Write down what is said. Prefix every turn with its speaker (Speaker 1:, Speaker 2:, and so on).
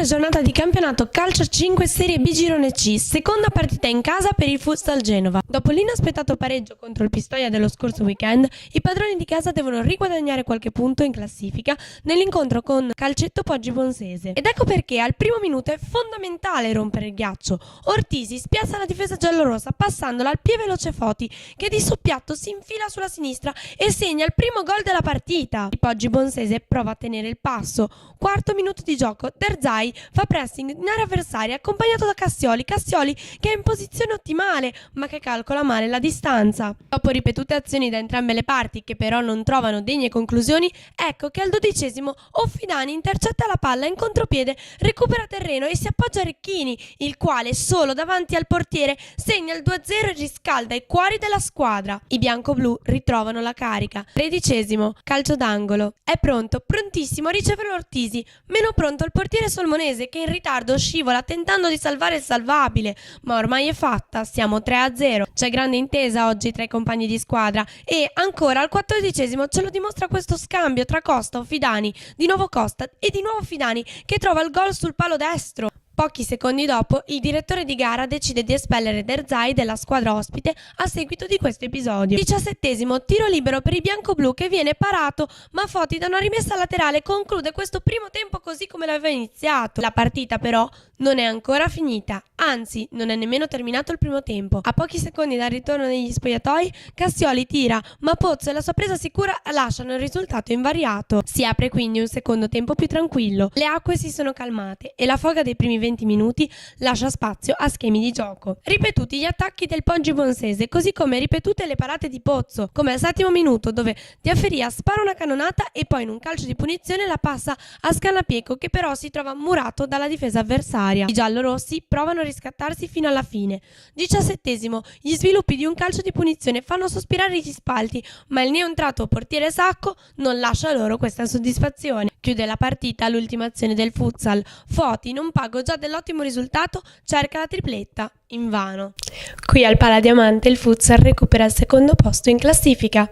Speaker 1: Quinta giornata di campionato calcio 5 Serie B Girone C, seconda partita in casa per il Futsal Genova. Dopo l'inaspettato pareggio contro il Pistoia dello scorso weekend, i padroni di casa devono riguadagnare qualche punto in classifica nell'incontro con Calcetto Poggi Bonsese. Ed ecco perché al primo minuto è fondamentale rompere il ghiaccio. Ortisi spiazza la difesa giallorossa passandola al piede veloce Foti, che di soppiatto si infila sulla sinistra e segna il primo gol della partita. Il Poggi Bonsese prova a tenere il passo. Quarto minuto di gioco, Derzai fa pressing in area avversaria accompagnato da Cassioli che è in posizione ottimale ma che calcola male la distanza. Dopo ripetute azioni da entrambe le parti che però non trovano degne conclusioni, ecco che al 12° Offidani intercetta la palla in contropiede, recupera terreno e si appoggia a Recchini, il quale solo davanti al portiere segna il 2-0 e riscalda i cuori della squadra. I bianco-blu ritrovano la carica. 13°, calcio d'angolo. È pronto, prontissimo a ricevere Ortisi, meno pronto il portiere solmonese che in ritardo scivola tentando di salvare il salvabile, ma ormai è fatta, siamo 3-0. C'è grande intesa oggi tra i compagni di squadra e ancora al 14° ce lo dimostra questo scambio tra Costa o Fidani, di nuovo Costa e di nuovo Fidani che trova il gol sul palo destro. Pochi secondi dopo, il direttore di gara decide di espellere Derzai della squadra ospite a seguito di questo episodio. 17°, tiro libero per i bianco-blu che viene parato, ma Foti da una rimessa laterale conclude questo primo tempo così come l'aveva iniziato. La partita però non è ancora finita, anzi non è nemmeno terminato il primo tempo. A pochi secondi dal ritorno negli spogliatoi, Cassioli tira, ma Pozzo e la sua presa sicura lasciano il risultato invariato. Si apre quindi un secondo tempo più tranquillo. Le acque si sono calmate e la foga dei primi 20 minuti lascia spazio a schemi di gioco. Ripetuti gli attacchi del Poggi Bonsese, così come ripetute le parate di Pozzo, come al 7° minuto dove Diaferia spara una cannonata e poi in un calcio di punizione la passa a Scannapieco che però si trova murato dalla difesa avversaria. I giallorossi provano a riscattarsi fino alla fine. 17°, gli sviluppi di un calcio di punizione fanno sospirare gli spalti, ma il neontrato portiere Sacco non lascia loro questa soddisfazione. Chiude la partita l'ultima azione del futsal. Foti, non pago già dell'ottimo risultato, cerca la tripletta, invano. Qui al Paladiamante il futsal recupera il secondo posto in classifica.